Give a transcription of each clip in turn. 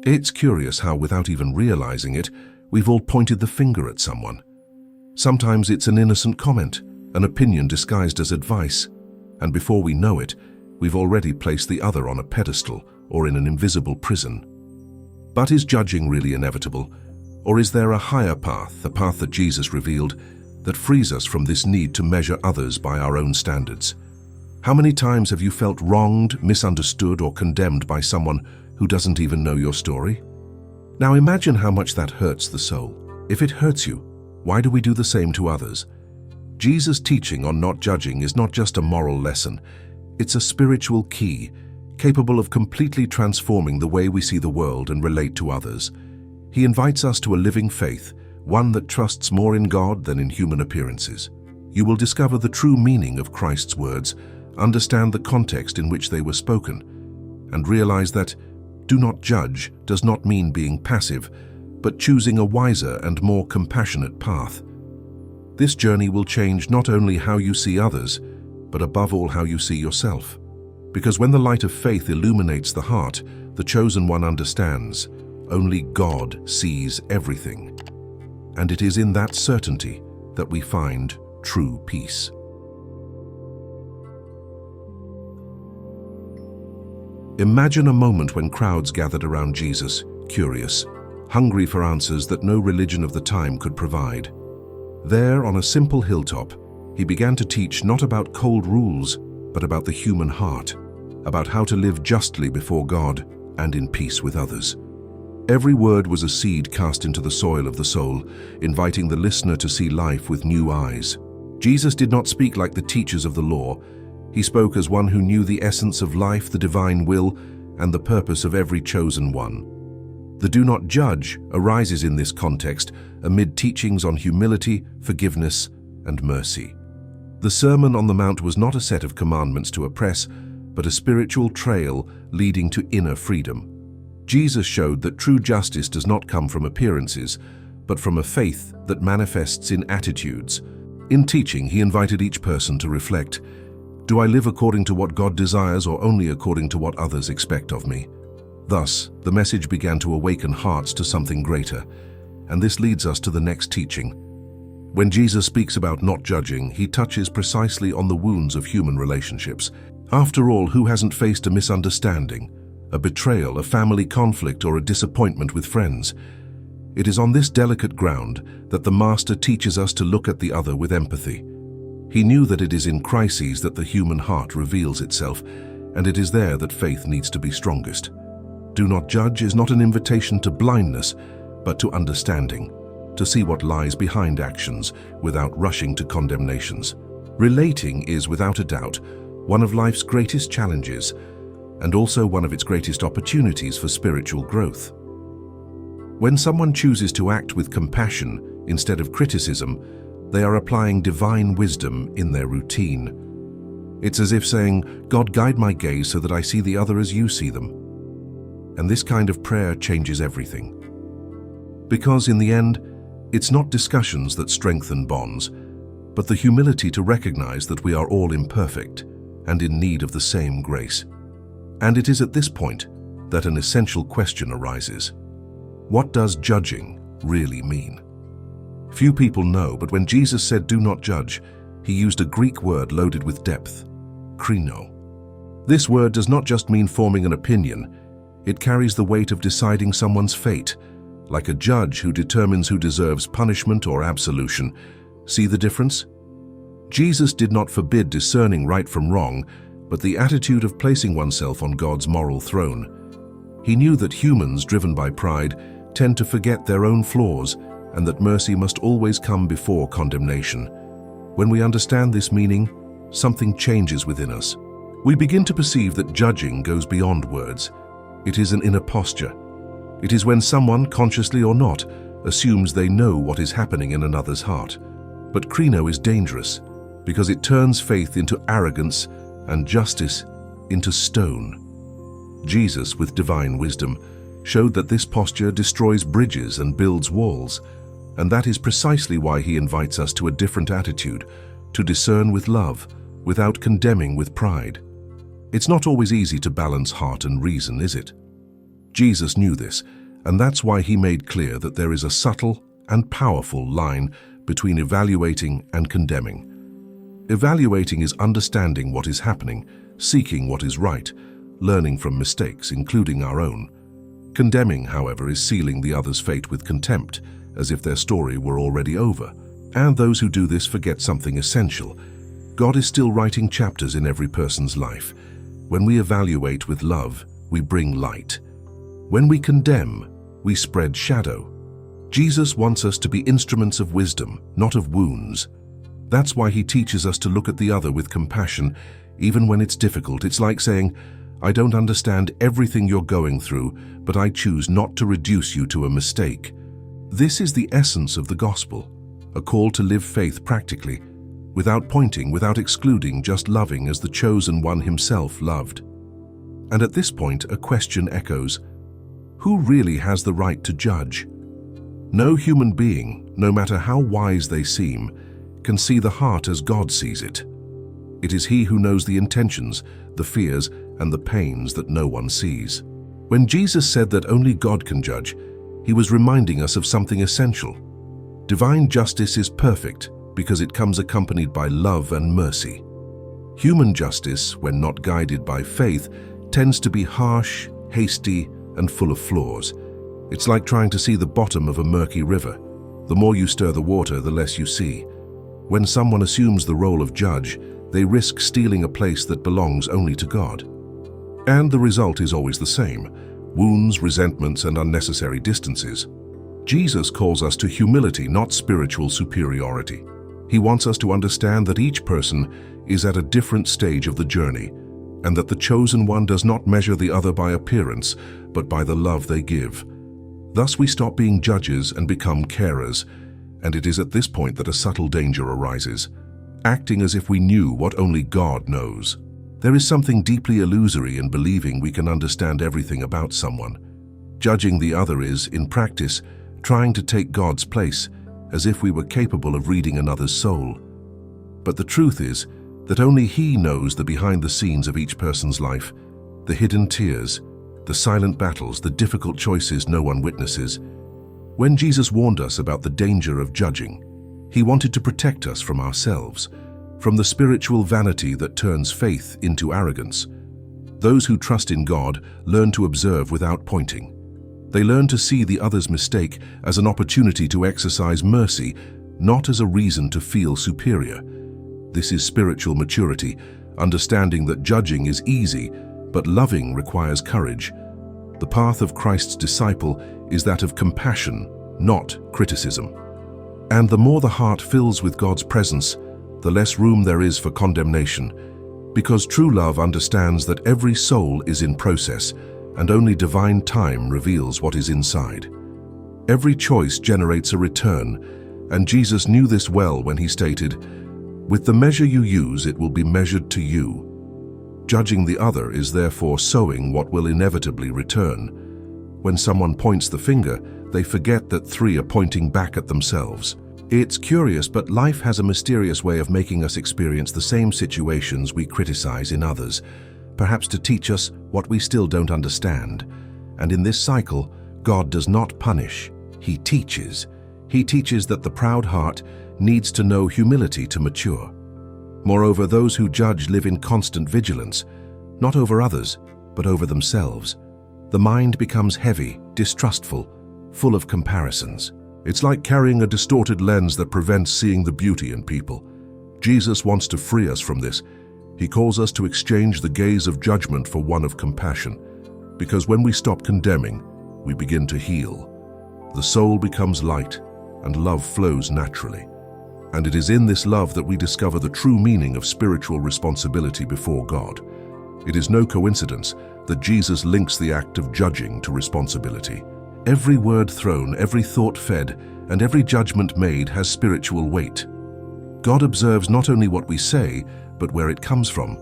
It's curious how, without even realizing it, we've all pointed the finger at someone. Sometimes it's an innocent comment, an opinion disguised as advice, and before we know it, we've already placed the other on a pedestal or in an invisible prison. But is judging really inevitable? Or is there a higher path, a path that Jesus revealed, that frees us from this need to measure others by our own standards? How many times have you felt wronged, misunderstood, or condemned by someone who doesn't even know your story? Now imagine how much that hurts the soul. If it hurts you, why do we do the same to others? Jesus' teaching on not judging is not just a moral lesson. It's a spiritual key, capable of completely transforming the way we see the world and relate to others. He invites us to a living faith, one that trusts more in God than in human appearances. You will discover the true meaning of Christ's words, understand the context in which they were spoken, and realize that do not judge does not mean being passive, but choosing a wiser and more compassionate path. This journey will change not only how you see others, but above all how you see yourself. Because when the light of faith illuminates the heart, the chosen one understands, only God sees everything. And it is in that certainty that we find true peace. Imagine a moment when crowds gathered around Jesus, curious, hungry for answers that no religion of the time could provide. There, on a simple hilltop, he began to teach not about cold rules, but about the human heart, about how to live justly before God and in peace with others. Every word was a seed cast into the soil of the soul, inviting the listener to see life with new eyes. Jesus did not speak like the teachers of the law. He spoke as one who knew the essence of life, the divine will, and the purpose of every chosen one. The do not judge arises in this context amid teachings on humility, forgiveness, and mercy. The Sermon on the Mount was not a set of commandments to oppress, but a spiritual trail leading to inner freedom. Jesus showed that true justice does not come from appearances, but from a faith that manifests in attitudes. In teaching, he invited each person to reflect, do I live according to what God desires or only according to what others expect of me? Thus, the message began to awaken hearts to something greater, and this leads us to the next teaching. When Jesus speaks about not judging, he touches precisely on the wounds of human relationships. After all, who hasn't faced a misunderstanding, a betrayal, a family conflict, or a disappointment with friends? It is on this delicate ground that the Master teaches us to look at the other with empathy. He knew that it is in crises that the human heart reveals itself, and it is there that faith needs to be strongest. Do not judge is not an invitation to blindness, but to understanding, to see what lies behind actions without rushing to condemnations. Relating is, without a doubt, one of life's greatest challenges, and also one of its greatest opportunities for spiritual growth. When someone chooses to act with compassion instead of criticism, they are applying divine wisdom in their routine. It's as if saying, God, guide my gaze so that I see the other as you see them. And this kind of prayer changes everything. Because in the end, it's not discussions that strengthen bonds, but the humility to recognize that we are all imperfect and in need of the same grace. And it is at this point that an essential question arises. What does judging really mean? Few people know, but when Jesus said do not judge, he used a Greek word loaded with depth, krino. This word does not just mean forming an opinion, it carries the weight of deciding someone's fate, like a judge who determines who deserves punishment or absolution. See the difference? Jesus did not forbid discerning right from wrong, but the attitude of placing oneself on God's moral throne. He knew that humans driven by pride tend to forget their own flaws and that mercy must always come before condemnation. When we understand this meaning, something changes within us. We begin to perceive that judging goes beyond words. It is an inner posture. It is when someone, consciously or not, assumes they know what is happening in another's heart. But krino is dangerous because it turns faith into arrogance and justice into stone. Jesus, with divine wisdom, showed that this posture destroys bridges and builds walls, and that is precisely why he invites us to a different attitude, to discern with love, without condemning with pride. It's not always easy to balance heart and reason, is it? Jesus knew this, and that's why he made clear that there is a subtle and powerful line between evaluating and condemning. Evaluating is understanding what is happening, seeking what is right, learning from mistakes, including our own. Condemning, however, is sealing the other's fate with contempt, as if their story were already over. And those who do this forget something essential. God is still writing chapters in every person's life. When we evaluate with love, we bring light. When we condemn, we spread shadow. Jesus wants us to be instruments of wisdom, not of wounds. That's why he teaches us to look at the other with compassion, even when it's difficult. It's like saying, I don't understand everything you're going through, but I choose not to reduce you to a mistake. This is the essence of the gospel, a call to live faith practically, without pointing, without excluding, just loving as the chosen one himself loved. And at this point, a question echoes: who really has the right to judge? No human being, no matter how wise they seem, can see the heart as God sees it. It is he who knows the intentions, the fears, and the pains that no one sees. When Jesus said that only God can judge, he was reminding us of something essential. Divine justice is perfect because it comes accompanied by love and mercy. Human justice, when not guided by faith, tends to be harsh, hasty, and full of flaws. It's like trying to see the bottom of a murky river. The more you stir the water, the less you see. When someone assumes the role of judge, they risk stealing a place that belongs only to God. And the result is always the same: wounds, resentments, and unnecessary distances. Jesus calls us to humility, not spiritual superiority. He wants us to understand that each person is at a different stage of the journey, and that the chosen one does not measure the other by appearance, but by the love they give. Thus we stop being judges and become carers, and it is at this point that a subtle danger arises, acting as if we knew what only God knows. There is something deeply illusory in believing we can understand everything about someone. Judging the other is, in practice, trying to take God's place, as if we were capable of reading another's soul. But the truth is that only He knows the behind the scenes of each person's life, the hidden tears, the silent battles, the difficult choices no one witnesses. When Jesus warned us about the danger of judging, He wanted to protect us from ourselves, from the spiritual vanity that turns faith into arrogance. Those who trust in God learn to observe without pointing. They learn to see the other's mistake as an opportunity to exercise mercy, not as a reason to feel superior. This is spiritual maturity, understanding that judging is easy, but loving requires courage. The path of Christ's disciple is that of compassion, not criticism. And the more the heart fills with God's presence, the less room there is for condemnation, because true love understands that every soul is in process, and only divine time reveals what is inside. Every choice generates a return, and Jesus knew this well when he stated, "With the measure you use, it will be measured to you." Judging the other is therefore sowing what will inevitably return. When someone points the finger, they forget that three are pointing back at themselves. It's curious, but life has a mysterious way of making us experience the same situations we criticize in others, perhaps to teach us what we still don't understand. And in this cycle, God does not punish, He teaches. He teaches that the proud heart needs to know humility to mature. Moreover, those who judge live in constant vigilance, not over others, but over themselves. The mind becomes heavy, distrustful, full of comparisons. It's like carrying a distorted lens that prevents seeing the beauty in people. Jesus wants to free us from this. He calls us to exchange the gaze of judgment for one of compassion, because when we stop condemning, we begin to heal. The soul becomes light, and love flows naturally. And it is in this love that we discover the true meaning of spiritual responsibility before God. It is no coincidence that Jesus links the act of judging to responsibility. Every word thrown, every thought fed, and every judgment made has spiritual weight. God observes not only what we say, but where it comes from.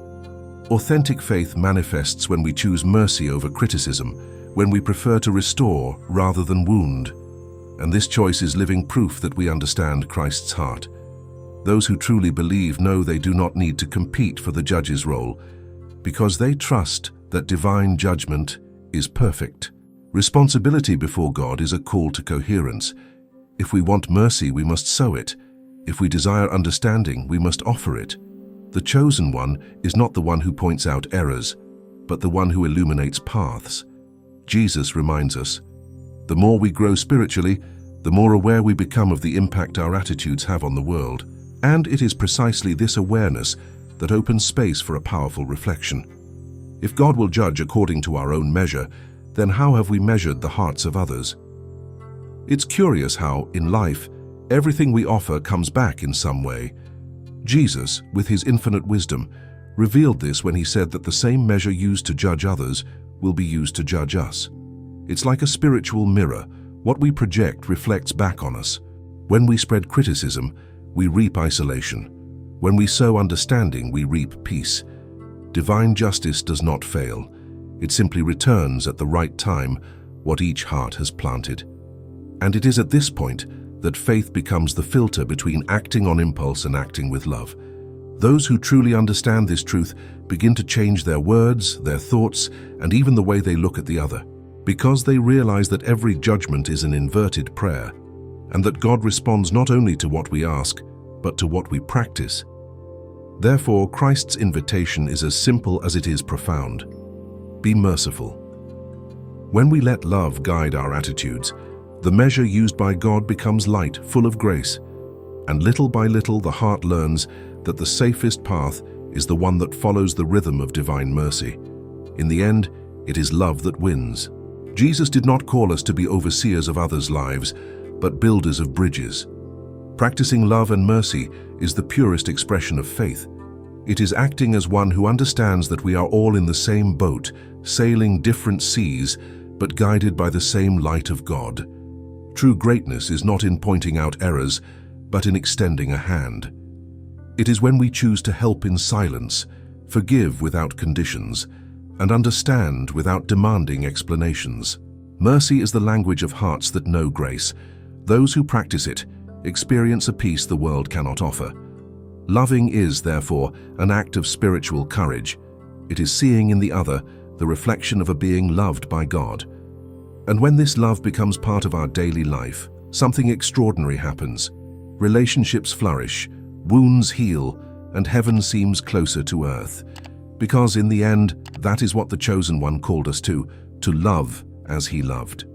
Authentic faith manifests when we choose mercy over criticism, when we prefer to restore rather than wound. And this choice is living proof that we understand Christ's heart. Those who truly believe know they do not need to compete for the judge's role, because they trust that divine judgment is perfect. Responsibility before God is a call to coherence. If we want mercy, we must sow it. If we desire understanding, we must offer it. The chosen one is not the one who points out errors, but the one who illuminates paths. Jesus reminds us, the more we grow spiritually, the more aware we become of the impact our attitudes have on the world. And it is precisely this awareness that opens space for a powerful reflection. If God will judge according to our own measure, then how have we measured the hearts of others? It's curious how, in life, everything we offer comes back in some way. Jesus, with his infinite wisdom, revealed this when he said that the same measure used to judge others will be used to judge us. It's like a spiritual mirror. What we project reflects back on us. When we spread criticism, we reap isolation. When we sow understanding, we reap peace. Divine justice does not fail. It simply returns at the right time what each heart has planted. And it is at this point that faith becomes the filter between acting on impulse and acting with love. Those who truly understand this truth begin to change their words, their thoughts, and even the way they look at the other, because they realize that every judgment is an inverted prayer, and that God responds not only to what we ask, but to what we practice. Therefore, Christ's invitation is as simple as it is profound. Be merciful. When we let love guide our attitudes, the measure used by God becomes light, full of grace, and little by little the heart learns that the safest path is the one that follows the rhythm of divine mercy. In the end, it is love that wins. Jesus did not call us to be overseers of others' lives, but builders of bridges. Practicing love and mercy is the purest expression of faith. It is acting as one who understands that we are all in the same boat, sailing different seas, but guided by the same light of God. True greatness is not in pointing out errors, but in extending a hand. It is when we choose to help in silence, forgive without conditions, and understand without demanding explanations. Mercy is the language of hearts that know grace. Those who practice it experience a peace the world cannot offer. Loving is, therefore, an act of spiritual courage. It is seeing in the other the reflection of a being loved by God. And when this love becomes part of our daily life, something extraordinary happens. Relationships flourish, wounds heal, and heaven seems closer to earth. Because in the end, that is what the Chosen One called us to love as he loved.